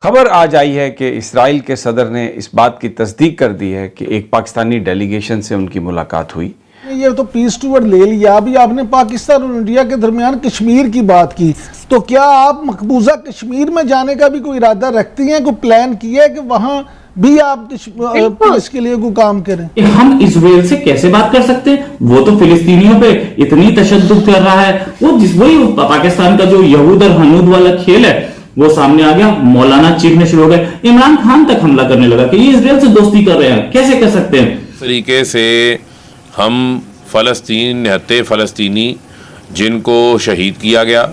खबर आज आई है कि इस्राइल के सदर ने इस बात की तस्दीक कर दी है कि एक पाकिस्तानी डेलीगेशन से उनकी मुलाकात हुई। ये तो पीस टूवर्ड ले लिया। अभी आपने पाकिस्तान और इंडिया के दरमियान कश्मीर की बात की, तो क्या आप मकबूजा कश्मीर में जाने का भी कोई इरादा रखती हैं? कोई प्लान किया है कि वहां भी आप इसके लिए कोई काम करें? हम इजराइल से कैसे बात कर सकते हैं? वो तो फिलिस्तीनियों पे इतनी तशद्दुद कर रहा है। वही पाकिस्तान का जो यहूद और हनूद वाला खेल है वो सामने आ गया। मौलाना चीखने शुरू हो गए, इमरान खान तक हमला करने लगा कि ये इजराइल से दोस्ती कर रहे हैं। कैसे कर सकते हैं? इस तरीके से हम फ़लस्तीन निहत्ते फ़लस्तीनी जिनको शहीद किया गया,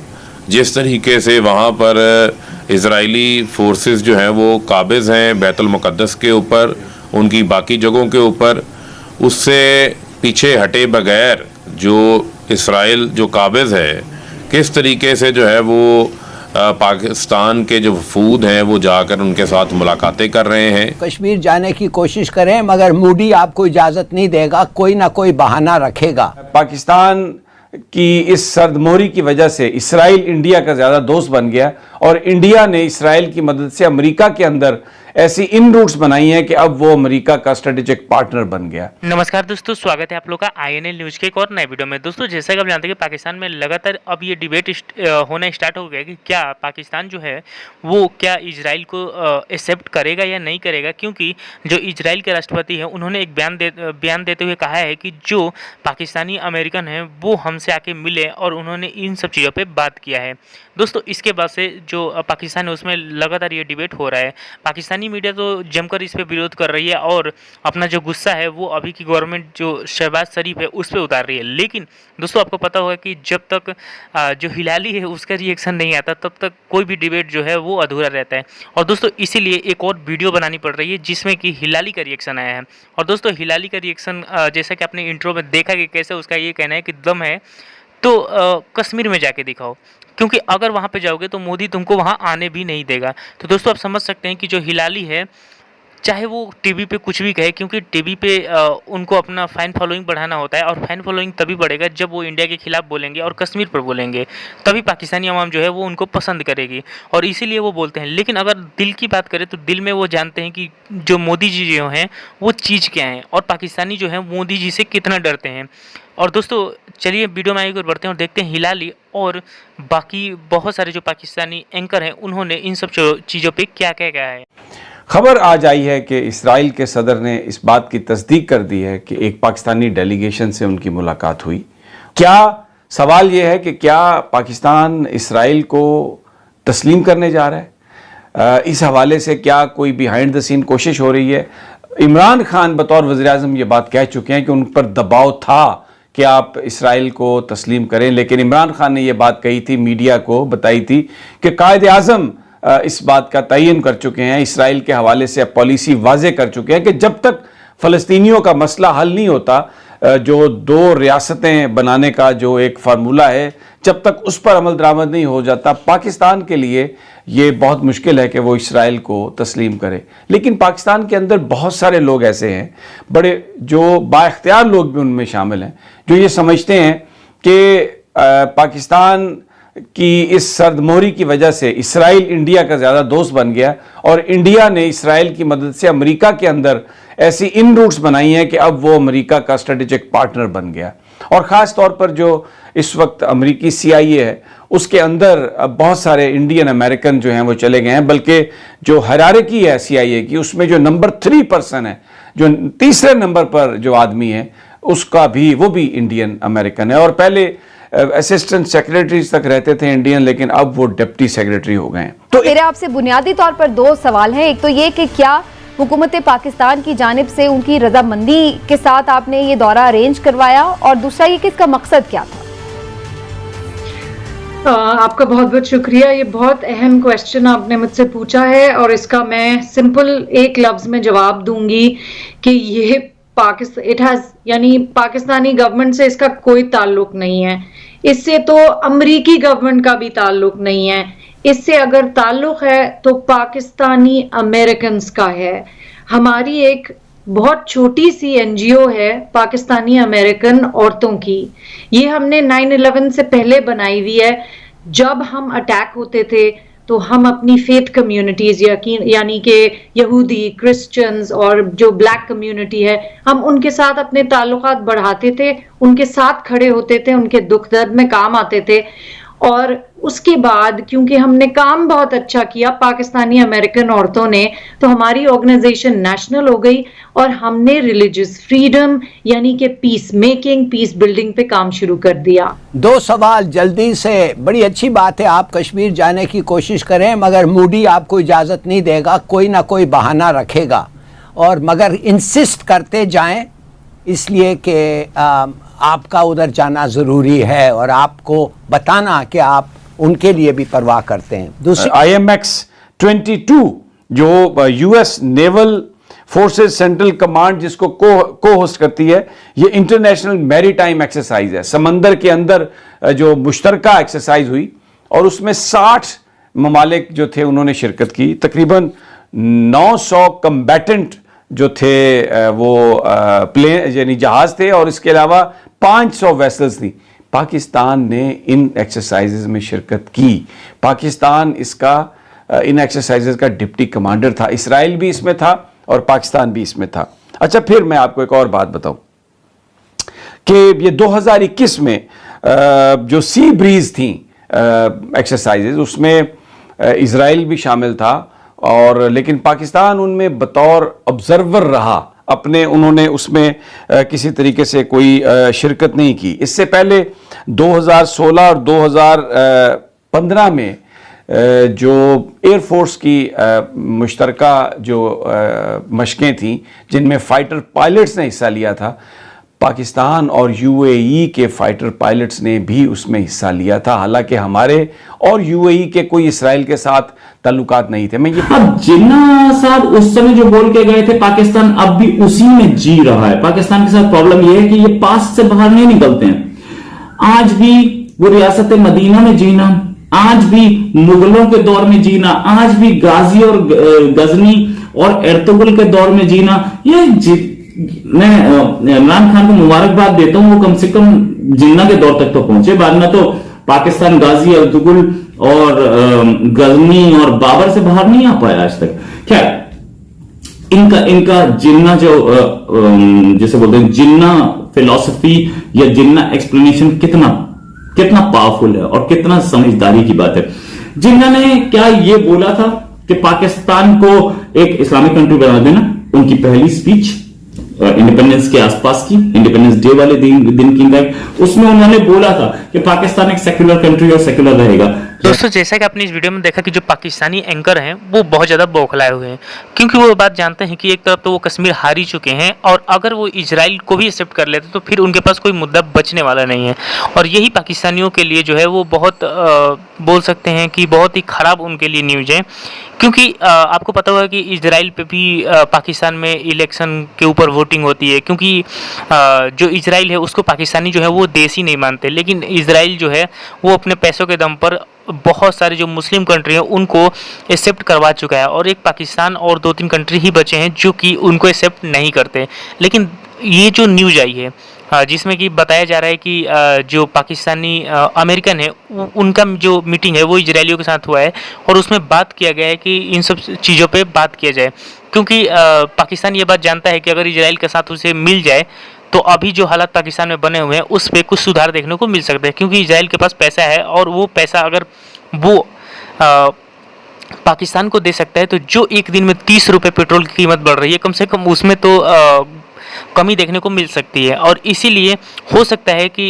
जिस तरीके से वहाँ पर इजरायली फोर्सेस जो हैं वो काबिज़ हैं बैतुल मुक़द्दस के ऊपर, उनकी बाकी जगहों के ऊपर, उससे पीछे हटे बगैर जो इसराइल जो काबिज़ है, किस तरीके से जो है वो पाकिस्तान के जो वफूद हैं वो जाकर उनके साथ मुलाकातें कर रहे हैं। कश्मीर जाने की कोशिश करें मगर मोदी आपको इजाज़त नहीं देगा, कोई ना कोई बहाना रखेगा। पाकिस्तान की इस सर्दमोहरी की वजह से इसराइल इंडिया का ज़्यादा दोस्त बन गया और इंडिया ने इसराइल की मदद से अमेरिका के अंदर ऐसी इन रूट्स बनाई हैं कि अब वो अमेरिका का स्ट्रेटेजिक पार्टनर बन गया। नमस्कार दोस्तों, स्वागत है आप लोग का INL न्यूज़ के एक और नए वीडियो में। दोस्तों, जैसा कि आप जानते हैं कि पाकिस्तान में लगातार अब ये डिबेट होना स्टार्ट हो गया कि क्या पाकिस्तान जो है वो क्या इजराइल को एक्सेप्ट करेगा या नहीं करेगा, क्योंकि जो इजराइल के राष्ट्रपति हैं उन्होंने एक बयान देते हुए कहा है कि जो पाकिस्तानी अमेरिकन हैं वो हमसे आके मिले और उन्होंने इन सब चीज़ों पर बात किया है। दोस्तों, इसके बाद से जो पाकिस्तान है उसमें लगातार ये डिबेट हो रहा है। पाकिस्तानी मीडिया तो जमकर इस पे विरोध कर रही है और अपना जो गुस्सा है वो अभी की गवर्नमेंट जो शहबाज शरीफ है उस पर उतार रही है। लेकिन दोस्तों, आपको पता होगा कि जब तक जो हिलाली है उसका रिएक्शन नहीं आता तब तक कोई भी डिबेट जो है वो अधूरा रहता है। और दोस्तों, इसीलिए एक और वीडियो बनानी पड़ रही है जिसमें कि हिलाली का रिएक्शन आया है। और दोस्तों, हिलाली का रिएक्शन जैसा कि आपने इंट्रो में देखा कि कैसे उसका ये कहना है कि दम है तो कश्मीर में जाके दिखाओ, क्योंकि अगर वहाँ पे जाओगे तो मोदी तुमको वहाँ आने भी नहीं देगा। तो दोस्तों, आप समझ सकते हैं कि जो हिलाली है चाहे वो टीवी पे कुछ भी कहे, क्योंकि टीवी पे उनको अपना फैन फॉलोइंग बढ़ाना होता है और फैन फॉलोइंग तभी बढ़ेगा जब वो इंडिया के खिलाफ बोलेंगे और कश्मीर पर बोलेंगे, तभी पाकिस्तानी अवाम जो है वो उनको पसंद करेगी और इसीलिए वो बोलते हैं। लेकिन अगर दिल की बात करें तो दिल में वो जानते हैं कि जो मोदी जी जो हैं वो चीज़ क्या हैं और पाकिस्तानी जो है मोदी जी से कितना डरते हैं। और दोस्तों, चलिए वीडियो में आगे बढ़ते हैं और देखते हैं हिलाली और बाकी बहुत सारे जो पाकिस्तानी एंकर हैं उन्होंने इन सब चीज़ों पे क्या क्या कहा है। खबर आज आई है कि इस्राइल के सदर ने इस बात की तस्दीक कर दी है कि एक पाकिस्तानी डेलीगेशन से उनकी मुलाकात हुई। क्या सवाल ये है कि क्या पाकिस्तान इस्राइल को तस्लीम करने जा रहा है? इस हवाले से क्या कोई बिहाइंड द सीन कोशिश हो रही है? इमरान खान बतौर वज़ीर-ए-आज़म ये बात कह चुके हैं कि उन पर दबाव था कि आप इसराइल को तस्लीम करें, लेकिन इमरान खान ने यह बात कही थी, मीडिया को बताई थी कि कायद-ए-आज़म इस बात का तयन कर चुके हैं, इसराइल के हवाले से पॉलिसी वाज़े कर चुके हैं कि जब तक फ़लस्तीनियों का मसला हल नहीं होता, जो दो रियासतें बनाने का जो एक फार्मूला है, जब तक उस पर अमल दरामद नहीं हो जाता, पाकिस्तान के लिए ये बहुत मुश्किल है कि वो इसराइल को तस्लीम करे। लेकिन पाकिस्तान के अंदर बहुत सारे लोग ऐसे हैं, बड़े जो बाइख्तियार लोग भी उनमें शामिल हैं, जो ये समझते हैं कि पाकिस्तान कि इस सर्दमोहरी की वजह से इसराइल इंडिया का ज़्यादा दोस्त बन गया और इंडिया ने इसराइल की मदद से अमेरिका के अंदर ऐसी इन रूट्स बनाई हैं कि अब वो अमेरिका का स्ट्रेटेजिक पार्टनर बन गया। और ख़ास तौर पर जो इस वक्त अमेरिकी CIA है उसके अंदर बहुत सारे इंडियन अमेरिकन जो हैं वो चले गए हैं, बल्कि जो हायरार्की है CIA की उसमें जो नंबर 3 पर्सन है, जो तीसरे नंबर पर जो आदमी है उसका भी वो भी इंडियन अमेरिकन है। और पहले असिस्टेंट सेक्रेटरीज तक रहते थे इंडियन, लेकिन अब वो डिप्टी सेक्रेटरी हो गए हैं। तो मेरे आपसे बुनियादी तौर पर दो सवाल हैं। एक तो ये कि क्या हुकूमत पाकिस्तान की जानिब से उनकी रजामंदी के साथ आपने ये दौरा अरेंज करवाया, और दूसरा ये कि इसका मकसद क्या था? आपका बहुत बहुत शुक्रिया। ये बहुत अहम क्वेश्चन आपने मुझसे पूछा है और इसका मैं सिंपल एक लफ्ज में जवाब दूंगी कि ये यानी पाकिस्तानी गवर्नमेंट से इसका कोई ताल्लुक नहीं है। इससे तो अमरीकी गवर्नमेंट का भी ताल्लुक नहीं है। इससे अगर ताल्लुक है तो पाकिस्तानी अमेरिकन्स का है। हमारी एक बहुत छोटी सी NGO है पाकिस्तानी अमेरिकन औरतों की। ये हमने 9/11 से पहले बनाई हुई है। जब हम अटैक होते थे तो हम अपनी फेथ कम्युनिटीज यानी कि यहूदी, क्रिश्चियंस और जो ब्लैक कम्युनिटी है, हम उनके साथ अपने ताल्लुकात बढ़ाते थे, उनके साथ खड़े होते थे, उनके दुख दर्द में काम आते थे। और उसके बाद क्योंकि हमने काम बहुत अच्छा किया पाकिस्तानी अमेरिकन औरतों ने, तो हमारी ऑर्गेनाइजेशन नेशनल हो गई और हमने रिलीजियस फ्रीडम यानी कि पीस मेकिंग, पीस बिल्डिंग पे काम शुरू कर दिया। 2 सवाल जल्दी से। बड़ी अच्छी बात है आप कश्मीर जाने की कोशिश करें, मगर मूडी आपको इजाज़त नहीं देगा, कोई ना कोई बहाना रखेगा, और मगर इंसिस्ट करते जाएं, इसलिए कि आपका उधर जाना ज़रूरी है और आपको बताना कि आप उनके लिए भी परवाह करते हैं। दूसरी IMX 22 जो US naval forces central command जिसको को होस्ट करती है, ये इंटरनेशनल मैरीटाइम एक्सरसाइज है। समंदर के अंदर जो मुश्तरका एक्सरसाइज हुई और उसमें 60 ममालिक जो थे उन्होंने शिरकत की। तकरीबन 900 कम्बैटेंट जो थे वो प्लेन यानी जहाज थे और इसके अलावा 500 वेसल्स थी। पाकिस्तान ने इन एक्सरसाइजेज में शिरकत की। पाकिस्तान इसका इन एक्सरसाइजेज का डिप्टी कमांडर था। इसराइल भी इसमें था और पाकिस्तान भी इसमें था। अच्छा, फिर मैं आपको एक और बात बताऊं कि ये 2021 में जो सी ब्रीज थी एक्सरसाइजेज, उसमें इसराइल भी शामिल था, और लेकिन पाकिस्तान उनमें बतौर ऑब्जर्वर रहा। अपने उन्होंने उसमें किसी तरीके से कोई शिरकत नहीं की। इससे पहले 2016 और 2015 में जो एयरफोर्स की मुश्तरका जो मशकें थीं जिनमें फाइटर पायलट्स ने हिस्सा लिया था, पाकिस्तान और UAE के फाइटर पायलट्स ने भी उसमें हिस्सा लिया था। हालांकि हमारे और UAE के कोई इसराइल के साथ ताल्लुकात नहीं थे। मैं ये अब जिन्ना साहब उस समय जो बोल के गए थे, पाकिस्तान अब भी उसी में जी रहा है। पाकिस्तान के साथ प्रॉब्लम यह है कि ये पास से बाहर नहीं निकलते हैं। आज भी वो रियासत मदीना में जीना, आज भी मुगलों के दौर में जीना, आज भी गाजी और गजनी और एर्तुगरुल के दौर में जीना, ये मैं इमरान खान को मुबारकबाद देता हूं, वो कम से कम जिन्ना के दौर तक तो पहुंचे। बाद में तो पाकिस्तान गाजी, एर्तुगरुल और गजनी और बाबर से बाहर नहीं आ पाया आज तक। खैर, इनका जिन्ना जो जैसे बोलते हैं जिन्ना फिलॉसफी या जिन्ना एक्सप्लेनेशन कितना पावरफुल है और कितना समझदारी की बात है। जिन्ना ने क्या ये बोला था कि पाकिस्तान को एक इस्लामिक कंट्री बना देना। उनकी पहली स्पीच इंडिपेंडेंस के आसपास की, इंडिपेंडेंस डे वाले दिन की, उसमें उन्होंने बोला था कि पाकिस्तान एक सेक्युलर कंट्री और सेक्युलर रहेगा। दोस्तों, जैसा कि आपने इस वीडियो में देखा कि जो पाकिस्तानी एंकर हैं वो बहुत ज़्यादा बौखलाए हुए हैं, क्योंकि वो बात जानते हैं कि एक तरफ तो वो कश्मीर हार ही चुके हैं और अगर वो इजराइल को भी एक्सेप्ट कर लेते तो फिर उनके पास कोई मुद्दा बचने वाला नहीं है। और यही पाकिस्तानियों के लिए जो है वो बहुत बोल सकते हैं कि बहुत ही ख़राब उनके लिए न्यूज़ है, क्योंकि आपको पता होगा कि इजराइल पे भी पाकिस्तान में इलेक्शन के ऊपर वोटिंग होती है, क्योंकि जो इजराइल है उसको पाकिस्तानी जो है वो देश ही नहीं मानते, लेकिन इजराइल जो है वो अपने पैसों के दम पर बहुत सारे जो मुस्लिम कंट्री हैं उनको एक्सेप्ट करवा चुका है, और एक पाकिस्तान और 2-3 कंट्री ही बचे हैं जो कि उनको एक्सेप्ट नहीं करते। लेकिन ये जो न्यूज़ आई है जिसमें कि बताया जा रहा है कि जो पाकिस्तानी अमेरिकन है उनका जो मीटिंग है वो इजरायलियों के साथ हुआ है और उसमें बात किया गया है कि इन सब चीज़ों पे बात किया जाए, क्योंकि पाकिस्तान ये बात जानता है कि अगर इजराइल के साथ उसे मिल जाए तो अभी जो हालात पाकिस्तान में बने हुए हैं उस पर कुछ सुधार देखने को मिल सकता है, क्योंकि इजराइल के पास पैसा है और वो पैसा अगर वो पाकिस्तान को दे सकता है तो जो एक दिन में 30 रुपये पेट्रोल की कीमत बढ़ रही है, कम से कम उसमें तो कमी देखने को मिल सकती है। और इसीलिए हो सकता है कि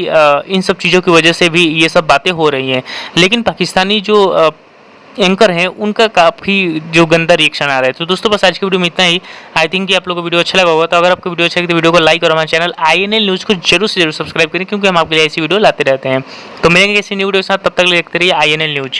इन सब चीज़ों की वजह से भी ये सब बातें हो रही हैं, लेकिन पाकिस्तानी जो एंकर हैं उनका काफ़ी जो गंदा रिएक्शन आ रहा है। तो दोस्तों बस आज की वीडियो में इतना ही। आई थिंक कि आप लोगों को वीडियो अच्छा लगा होगा, तो अगर आपको वीडियो अच्छा लगे तो वीडियो को लाइक और हमारे चैनल INL न्यूज़ को जरूर से जरूर सब्सक्राइब करें, क्योंकि हम आपके लिए ऐसी वीडियो लाते रहते हैं। तो मिलेंगे ऐसी न्यू वीडियो के साथ, तब तक देखते रहिए INL न्यूज़।